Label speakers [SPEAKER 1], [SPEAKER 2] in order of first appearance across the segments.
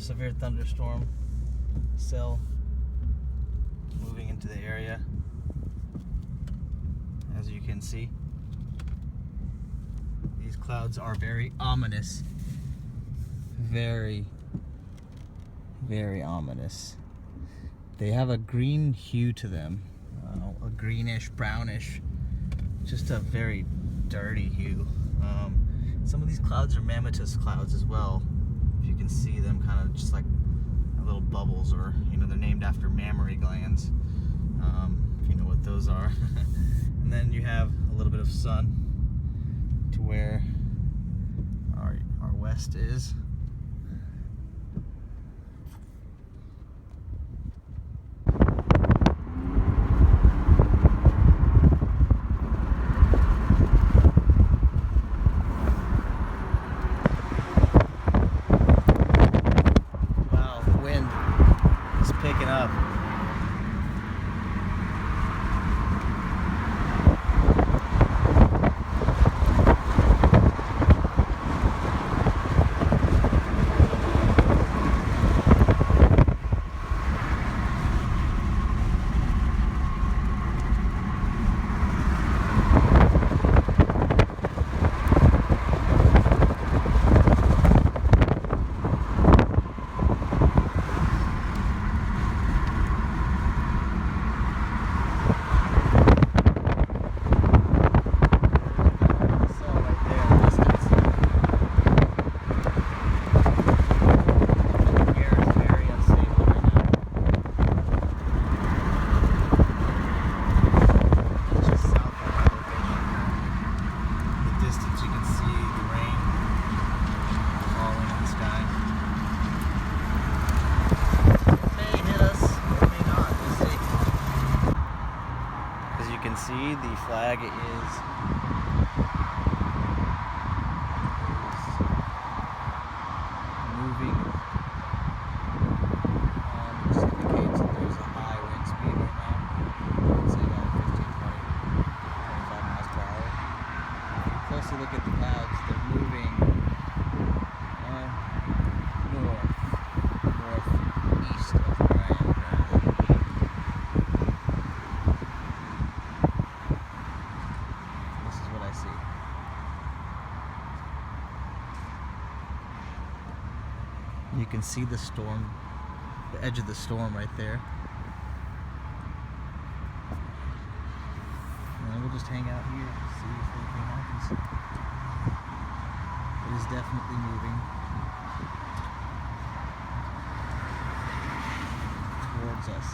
[SPEAKER 1] severe thunderstorm cell moving into the area, as you can see. These clouds are very ominous. Very, very ominous. They have a green hue to them, a greenish, brownish, just a very dirty hue. Some of these clouds are mammatus clouds as well. If you can see them, kind of just like little bubbles, or they're named after mammary glands. If you know what those are. And then you have a little bit of sun to where our west is. Picking up. See, the flag is moving, which indicates that there's a high wind speed right now. I'd say about 15, 20, 25 miles per hour. If you closely look at the clouds, they're moving northeast of where I am currently. You can see the storm, the edge of the storm right there. And we'll just hang out here and see if anything happens. It is definitely moving towards us.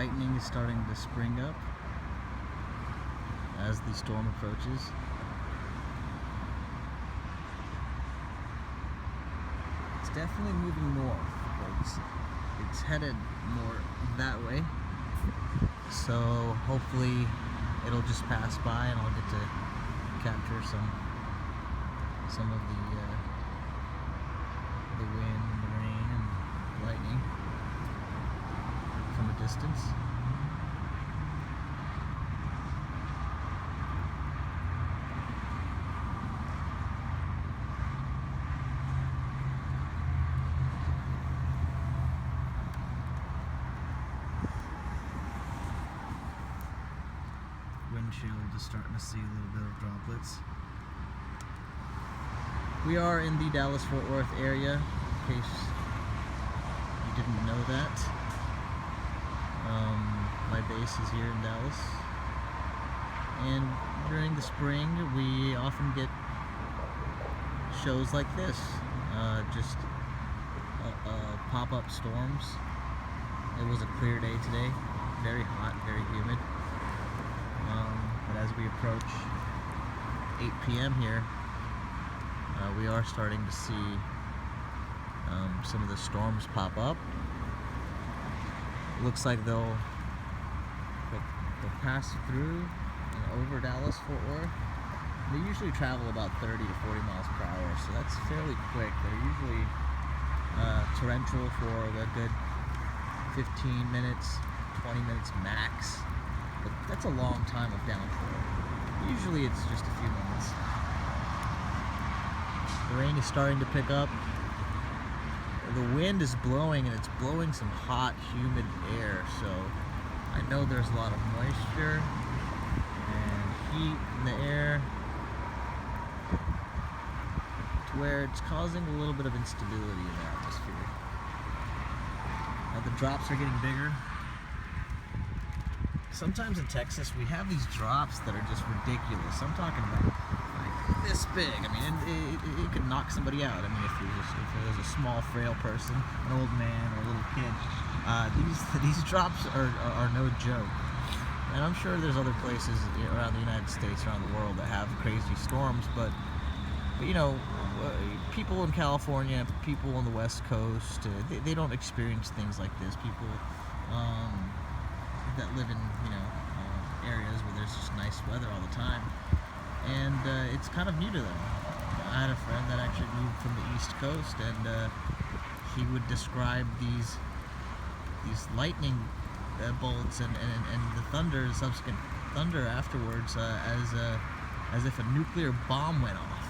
[SPEAKER 1] lightning is starting to spring up as the storm approaches. It's definitely moving north, but it's headed more that way. So hopefully it'll just pass by and I'll get to capture some of the wind and the rain and lightning from a distance. Windshield is starting to see a little bit of droplets. We are in the Dallas-Fort Worth area, in case you didn't know that. My base is here in Dallas. And during the spring, we often get shows like this. Just pop-up storms. It was a clear day today. Very hot, very humid. But as we approach 8 p.m. here, we are starting to see some of the storms pop up. Looks like they'll pass through and over Dallas-Fort Worth. They usually travel about 30 to 40 miles per hour, so that's fairly quick. They're usually torrential for a good 15 minutes, 20 minutes max. But that's a long time of downpour. Usually it's just a few minutes. The rain is starting to pick up. The wind is blowing, and it's blowing some hot, humid air, so I know there's a lot of moisture and heat in the air to where it's causing a little bit of instability in the atmosphere. The drops are getting bigger. Sometimes in Texas we have these drops that are just ridiculous. I'm talking about like this big. I mean, it could knock somebody out. I mean, if it was a small, frail person, an old man, or a little kid, these drops are no joke. And I'm sure there's other places around the United States, around the world, that have crazy storms. But you know, people in California, people on the West Coast, they don't experience things like this. People that live in areas where there's just nice weather all the time, and it's kind of new to them. I had a friend that actually moved from the East Coast, and he would describe these lightning bolts and the thunder, subsequent thunder afterwards, as if a nuclear bomb went off.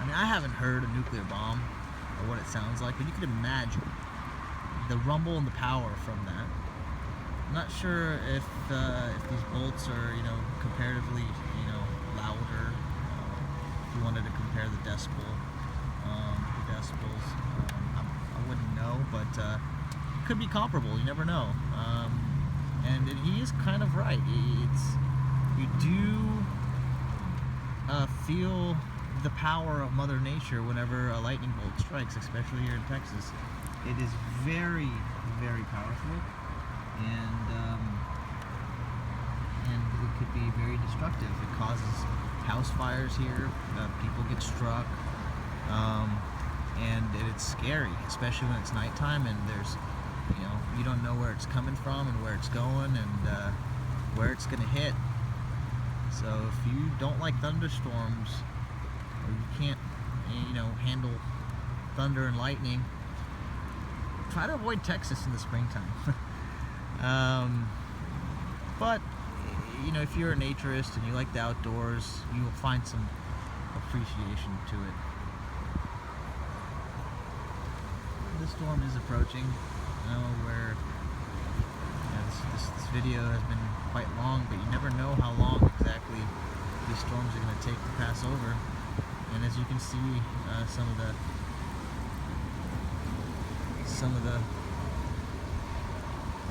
[SPEAKER 1] I mean, I haven't heard a nuclear bomb or what it sounds like, but you could imagine the rumble and the power from that. I'm not sure if these bolts are, comparatively, louder. If you wanted to compare the decibels, I wouldn't know, but it could be comparable. You never know. And he is kind of right. You do feel the power of Mother Nature whenever a lightning bolt strikes, especially here in Texas. It is very, very powerful. And it could be very destructive. It causes house fires here. People get struck, and it's scary, especially when it's nighttime and there's, you don't know where it's coming from and where it's going and where it's going to hit. So if you don't like thunderstorms, or you can't, handle thunder and lightning, try to avoid Texas in the springtime. But if you're a naturist and you like the outdoors, you will find some appreciation to it. The storm is approaching. Where this video has been quite long, but you never know how long exactly these storms are going to take to pass over. And as you can see, some of the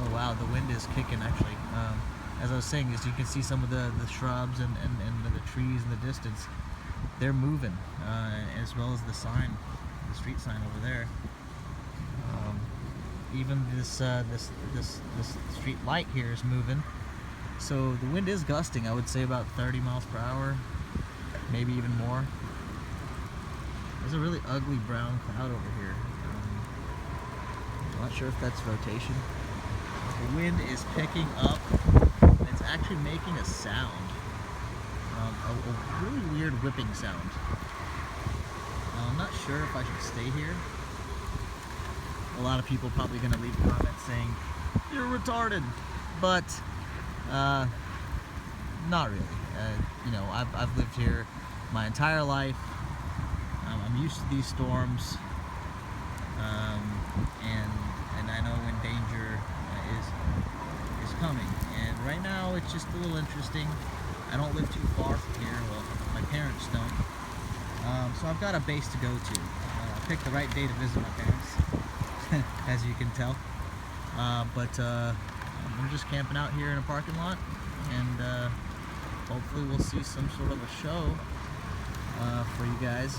[SPEAKER 1] oh wow, the wind is kicking actually. As I was saying, as you can see some of the shrubs and the trees in the distance, they're moving, as well as the sign, the street sign over there. even this street light here is moving. So the wind is gusting, I would say about 30 miles per hour, maybe even more. There's a really ugly brown cloud over here. I'm not sure if that's rotation. The wind is picking up. It's actually making a sound, a really weird whipping sound. I'm not sure if I should stay here. A lot of people probably going to leave comments saying, "You're retarded," but not really. You know, I've lived here my entire life. I'm used to these storms, and I know when danger is coming. And right now, it's just a little interesting. I don't live too far from here. Well, my parents don't. So I've got a base to go to. I picked the right day to visit my parents, as you can tell. But I'm just camping out here in a parking lot, and hopefully we'll see some sort of a show for you guys.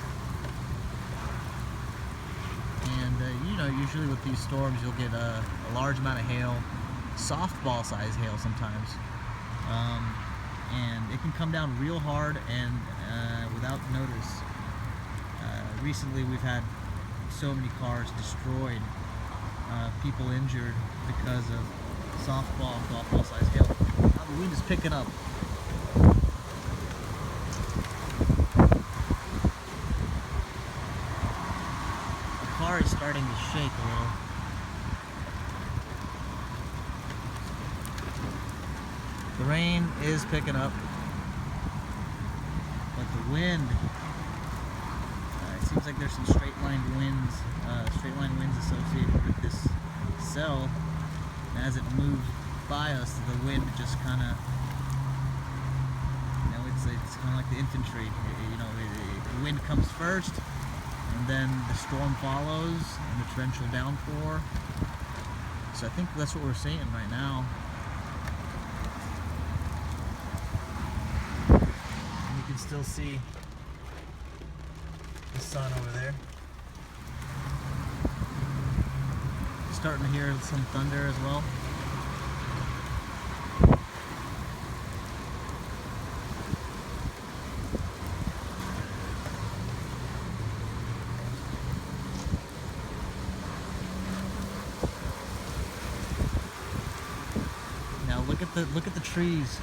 [SPEAKER 1] And you know, usually with these storms you'll get a large amount of hail, softball size hail sometimes, and it can come down real hard and without notice. Recently we've had so many cars destroyed, people injured because of softball and golf ball size hail. Now the wind is picking up. The car is starting to shake a little. The rain is picking up, but the wind, it seems like there's some straight line winds associated with this cell. And as it moves by us, the wind just kind of, you know, it's kind of like the infantry. You know, the wind comes first, and then the storm follows, and the torrential downpour. So I think that's what we're seeing right now. And you can still see the sun over there. Starting to hear some thunder as well. Now look at the trees.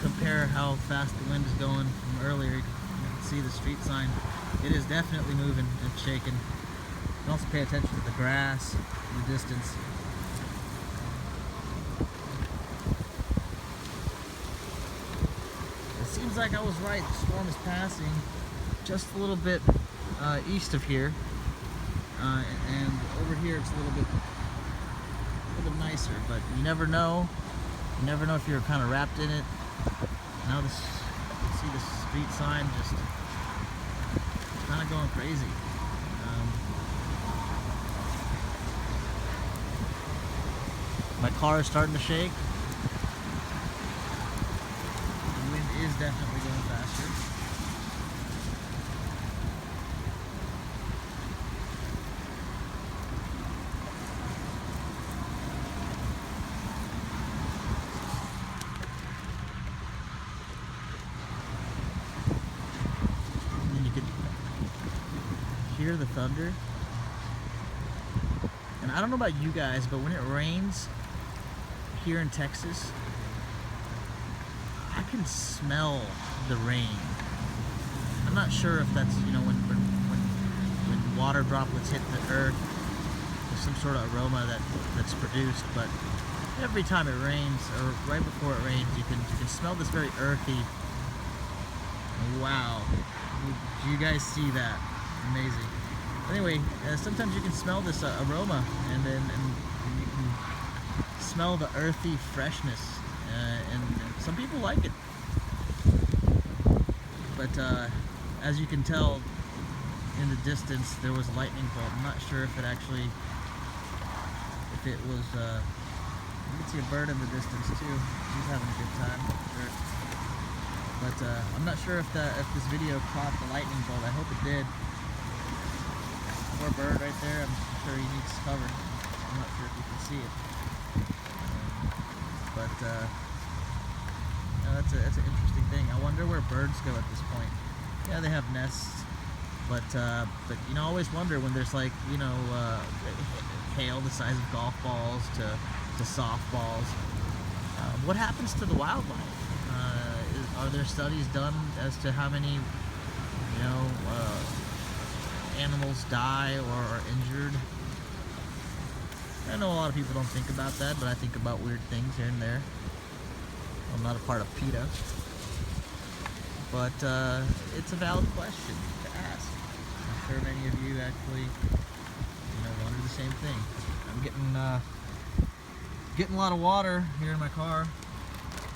[SPEAKER 1] Compare how fast the wind is going from earlier. You can see the street sign. It is definitely moving and shaking. You can also pay attention to the grass in the distance. It seems like I was right. The storm is passing just a little bit east of here, and over here it's a little bit nicer. But you never know. You never know if you're kind of wrapped in it. Now this, you can see the street sign just kind of going crazy. My car is starting to shake. The wind is definitely going faster. Hear the thunder, and I don't know about you guys, but when it rains here in Texas, I can smell the rain. I'm not sure if that's, you know, when water droplets hit the earth, there's some sort of aroma that's produced, but every time it rains, or right before it rains, you can smell this very earthy. Wow, do you guys see that? Amazing. Anyway, sometimes you can smell this aroma, and you can smell the earthy freshness, and some people like it. But as you can tell in the distance, there was a lightning bolt. I'm not sure if it actually it was, you can see a bird in the distance too. She's having a good time. Sure. But I'm not sure if this video caught the lightning bolt. I hope it did. Poor bird right there. I'm sure he needs cover. I'm not sure if you can see it. But that's an interesting thing. I wonder where birds go at this point. Yeah, they have nests, but you know, I always wonder when there's like, you know, hail the size of golf balls to softballs. What happens to the wildlife? Are there studies done as to how many, you know, animals die or are injured? I know a lot of people don't think about that, but I think about weird things here and there. I'm not a part of PETA, but it's a valid question to ask. I'm sure many of you actually, you know, wonder the same thing. I'm getting a lot of water here in my car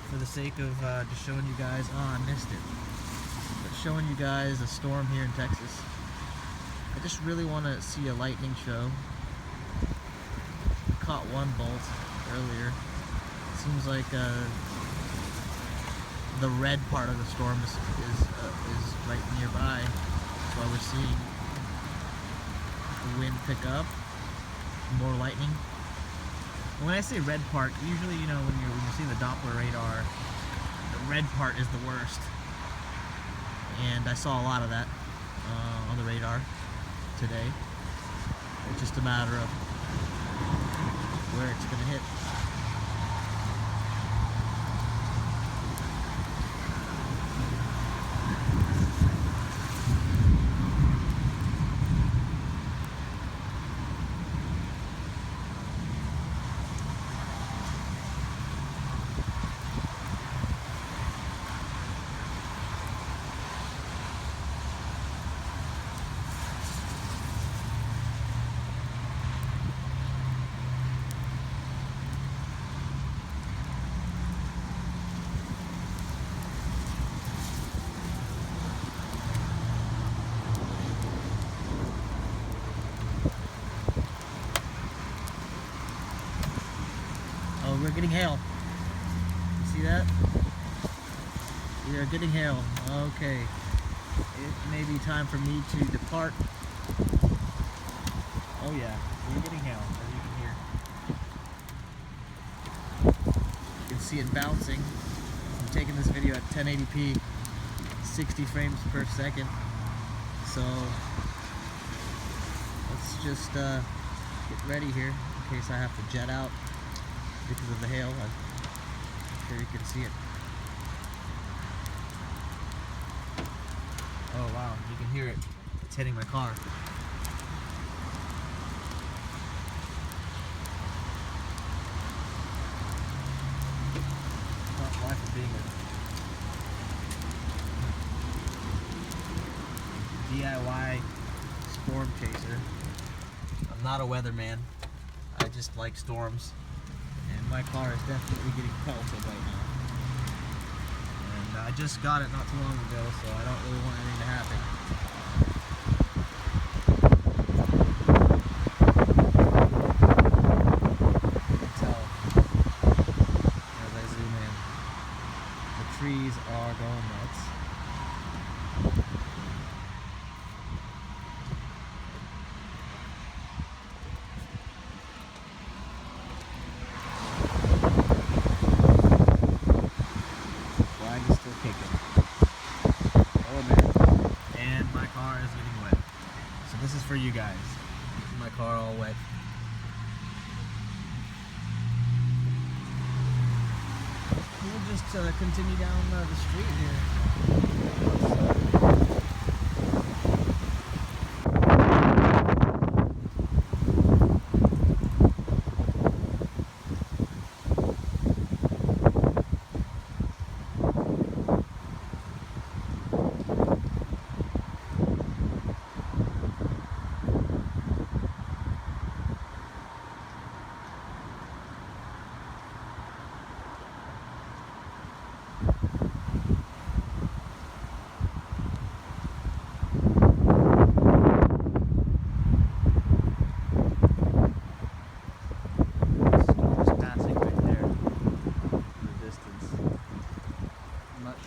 [SPEAKER 1] for the sake of just showing you guys. Oh, I missed it. But showing you guys a storm here in Texas. I just really want to see a lightning show. Caught one bolt earlier. Seems like the red part of the storm is right nearby. That's why we're seeing the wind pick up, more lightning. When I say red part, usually, you know, when you see the Doppler radar, the red part is the worst. And I saw a lot of that on the radar today. It's just a matter of where it's going to hit. We're getting hail. You see that? We are getting hail. Okay. It may be time for me to depart. Oh yeah, we're getting hail, as you can hear. You can see it bouncing. I'm taking this video at 1080p, 60 frames per second. So let's just get ready here in case I have to jet out because of the hail. I'm sure you can see it. Oh wow, you can hear it. It's hitting my car. Not life of being a DIY storm chaser. I'm not a weatherman. I just like storms. And my car is definitely getting pelted right now. And I just got it not too long ago, so I don't really want anything to happen. You can tell as I zoom in. The trees are going nuts. This is for you guys. My car all wet. We'll just continue down the street here.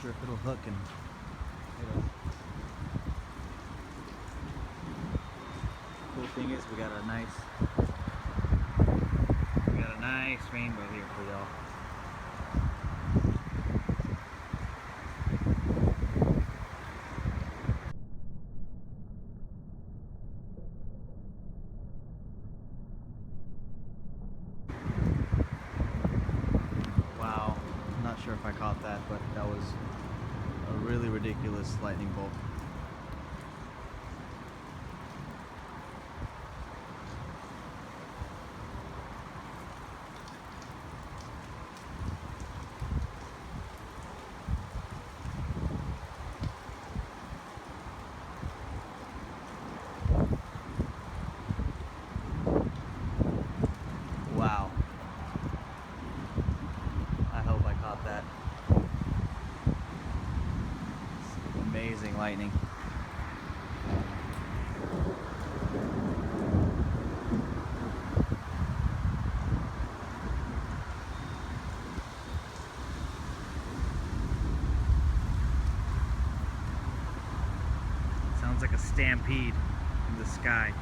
[SPEAKER 1] sure if it'll hook and it'll. Cool thing is we got a nice rainbow here for y'all. Wow, I'm not sure if I caught that, but that was a really ridiculous lightning bolt. Wow. I hope I caught that. It's amazing lightning. Sounds like a stampede in the sky.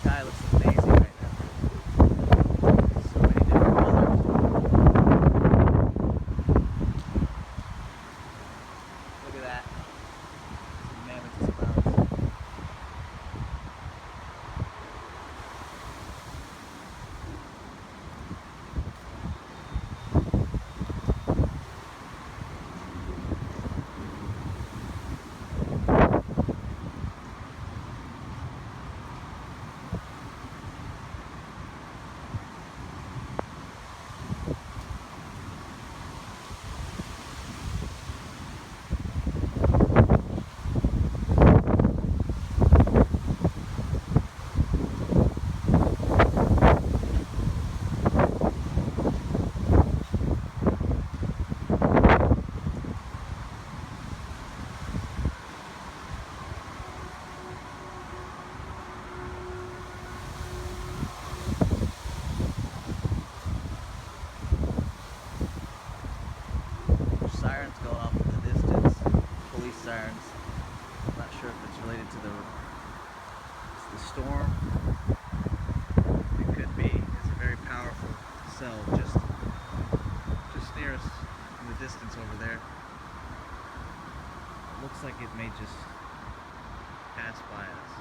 [SPEAKER 1] Sky looks amazing right now. So many different colors. Look at that. Some mammoth clouds. Sirens going off in the distance. Police sirens. I'm not sure if it's related to the storm. It could be. It's a very powerful cell just near us in the distance over there. It looks like it may just pass by us.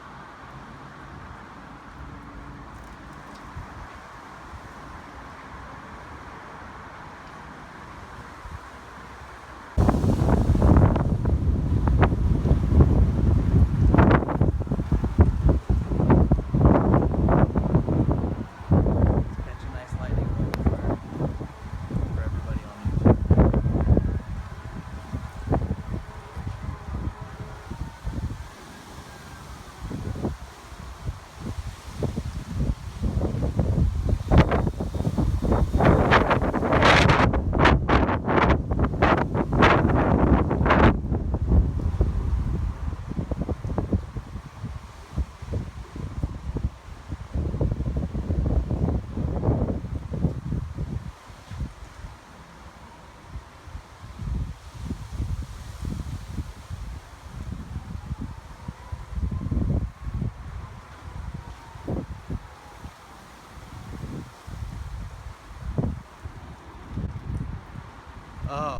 [SPEAKER 1] Oh.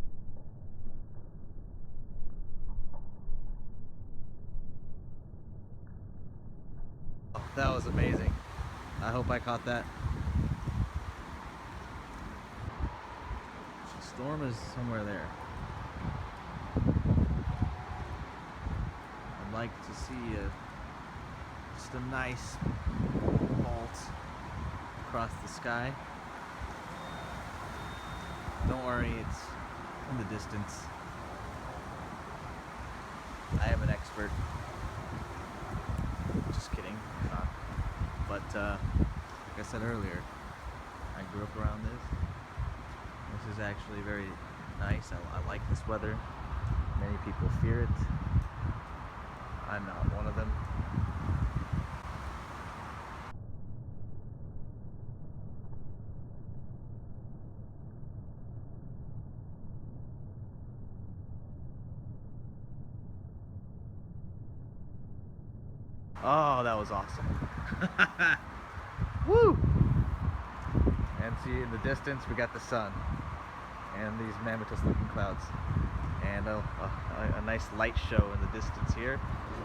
[SPEAKER 1] That was amazing. I hope I caught that. The storm is somewhere there. I'd like to see just a nice bolt across the sky. Don't worry, it's in the distance. I am an expert. Just kidding, I'm not. But like I said earlier, I grew up around this. This is actually very nice. I like this weather. Many people fear it. I'm not one of them. Oh, that was awesome. Woo! And see, in the distance, we got the sun and these mammoth looking clouds. And a nice light show in the distance here.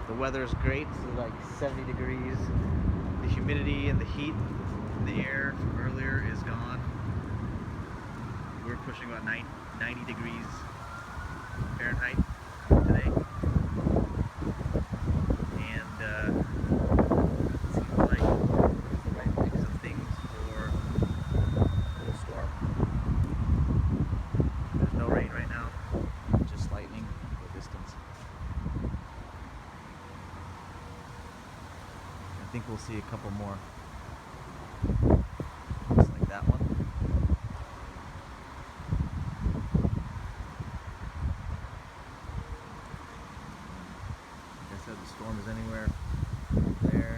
[SPEAKER 1] The weather is great. It's like 70 degrees. The humidity and the heat in the air from earlier is gone. We're pushing about 90 degrees Fahrenheit today. And it seems like the right mix of things for a storm. There's no rain right now, just lightning in the distance. I think we'll see a couple more. Just like that one. Like I said, the storm is anywhere there,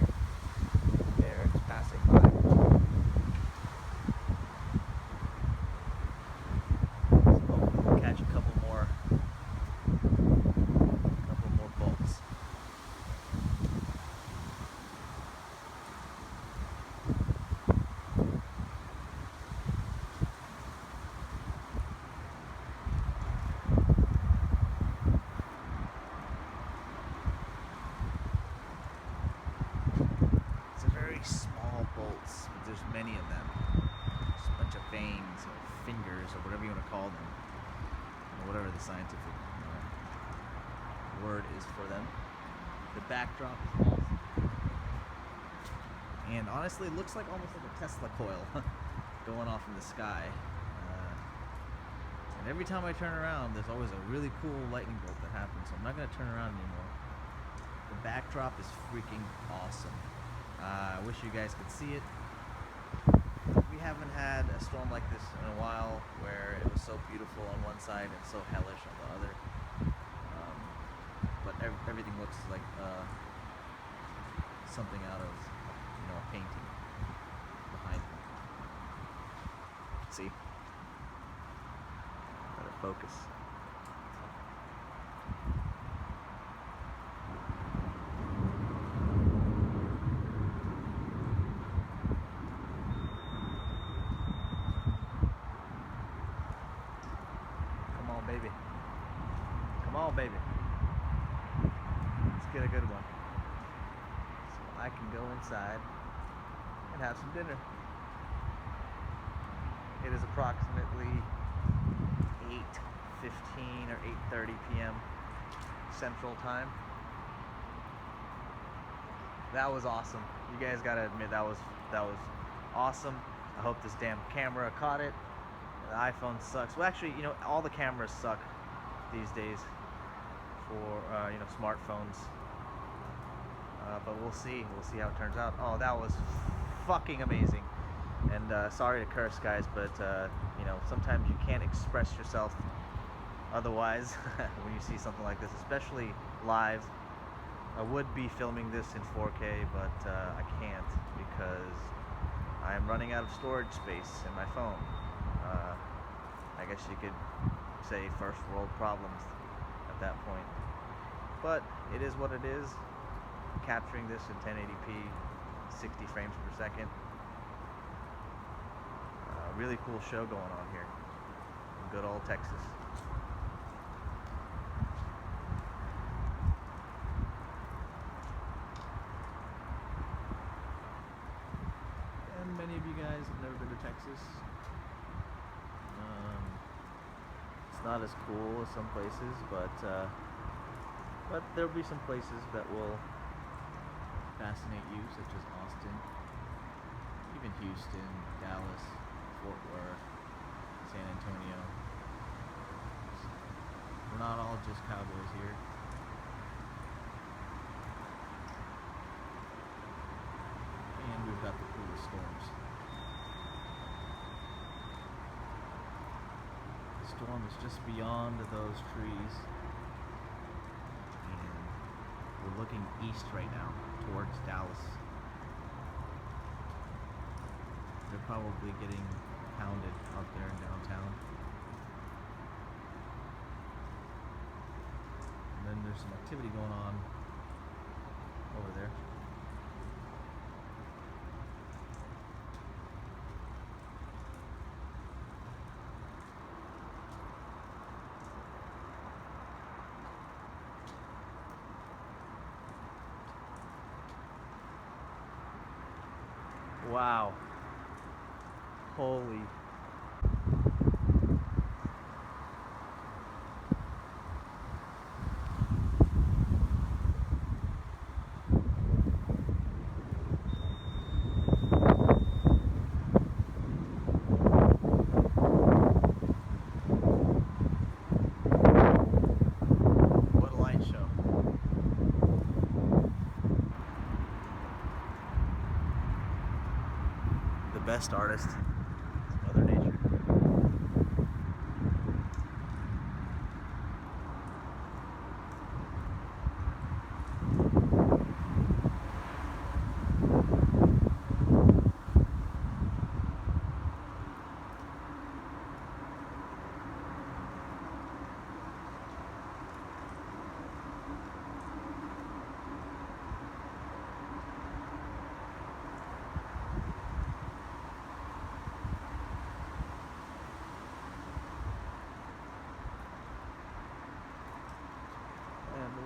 [SPEAKER 1] it's passing by. So hopefully we'll catch a couple more bolts. Small bolts, but there's many of them. Just a bunch of veins or fingers or whatever you want to call them, or whatever the scientific word is for them. The backdrop is awesome, and honestly, it looks like almost like a Tesla coil going off in the sky. And every time I turn around, there's always a really cool lightning bolt that happens. So I'm not going to turn around anymore. The backdrop is freaking awesome. I wish you guys could see it. We haven't had a storm like this in a while, where it was so beautiful on one side and so hellish on the other. But everything looks like something out of, a painting behind me. See? Let it focus. Baby. Come on, baby. Let's get a good one. So I can go inside and have some dinner. It is approximately 8:15 or 8:30 p.m. Central Time. That was awesome. You guys gotta admit that was awesome. I hope this damn camera caught it. The iPhone sucks. Well, actually, all the cameras suck these days for smartphones. But we'll see. We'll see how it turns out. Oh, that was fucking amazing. And sorry to curse, guys, but sometimes you can't express yourself otherwise when you see something like this, especially live. I would be filming this in 4K, but I can't because I'm running out of storage space in my phone. I guess you could say first world problems at that point. But it is what it is. Capturing this in 1080p, 60 frames per second. Really cool show going on here in good old Texas. And many of you guys have never been to Texas. It's not as cool as some places, but there'll be some places that will fascinate you, such as Austin, even Houston, Dallas, Fort Worth, San Antonio. We're not all just cowboys here. storms. The storm is just beyond those trees, and we're looking east right now towards Dallas. They're probably getting pounded out there in downtown. And then there's some activity going on over there. Wow. Holy. What a light show. The best artist is Mother Nature.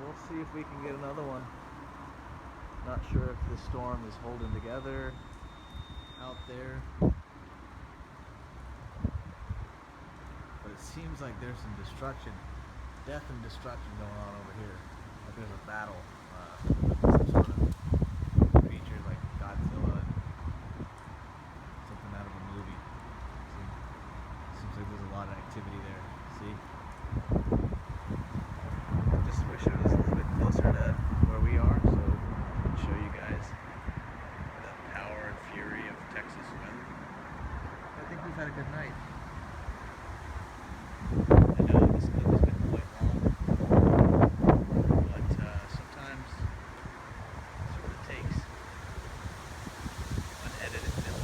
[SPEAKER 1] We'll see if we can get another one. Not sure if the storm is holding together out there, but it seems like there's some destruction, death and destruction going on over here. Like there's a battle, some sort of creature like Godzilla and something out of a movie. See? Seems like there's a lot of activity there. See? Just wish it was a little bit closer to where we are, so I can show you guys the power and fury of Texas weather. I think we've had a good night. I know this clip has been quite long, but sometimes that's what it takes. Unedited film.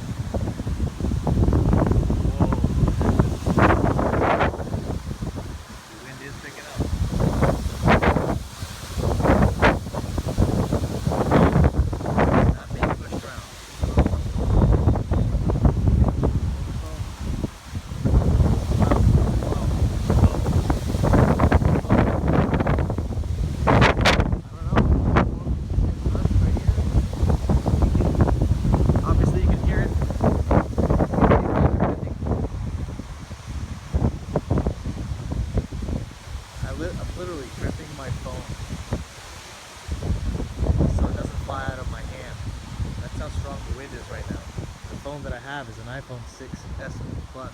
[SPEAKER 1] Whoa. The wind is picking up. I'm literally gripping my phone so it doesn't fly out of my hand. That's how strong the wind is right now. The phone that I have is an iPhone 6s Plus.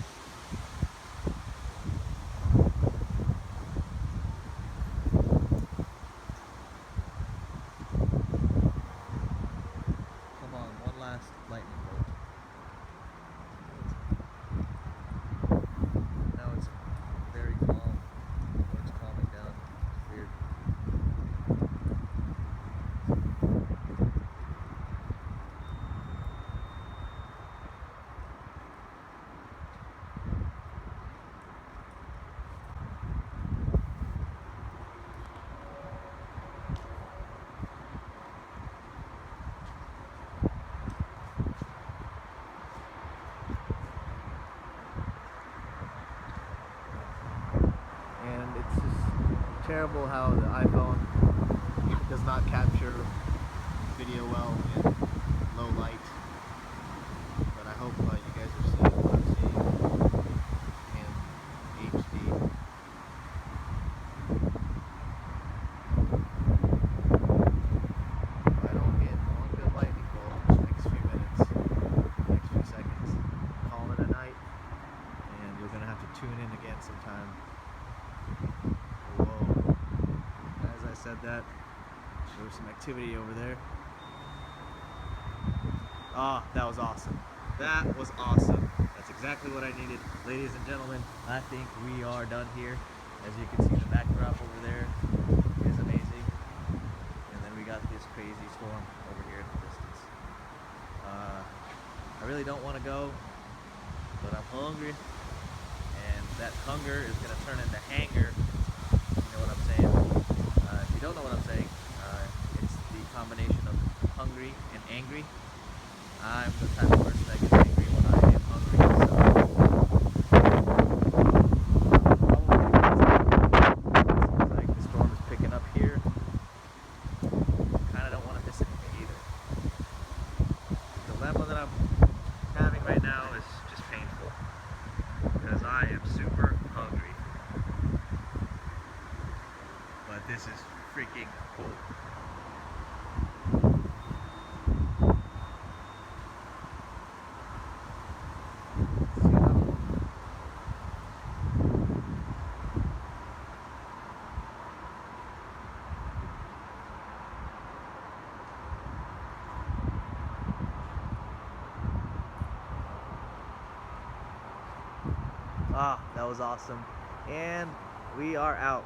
[SPEAKER 1] Come on, one last lightning bolt. Now it's very calm. It's calming down. It's weird. And it's just terrible how the iPhone does not capture video well in low light. But I hope you guys are seeing what I'm seeing in HD. If I don't get one good lightning bolt in the next few minutes, next few seconds, call it a night, and you're gonna have to tune in again sometime. Whoa. As I said that, there was some activity over there. Oh, that was awesome. That was awesome. That's exactly what I needed. Ladies and gentlemen, I think we are done here. As you can see, the backdrop over there is amazing. And then we got this crazy storm over here in the distance. I really don't want to go, but I'm hungry. And that hunger is going to turn into hanger. You know what I'm saying? If you don't know what I'm saying, it's the combination of hungry and angry. I'm the type of person that gets angry when I am hungry, so seems like the storm is picking up here. Kinda don't want to miss anything either. The dilemma that I'm having right now is just painful because I am super hungry. But this is freaking cool. Ah, that was awesome. And we are out.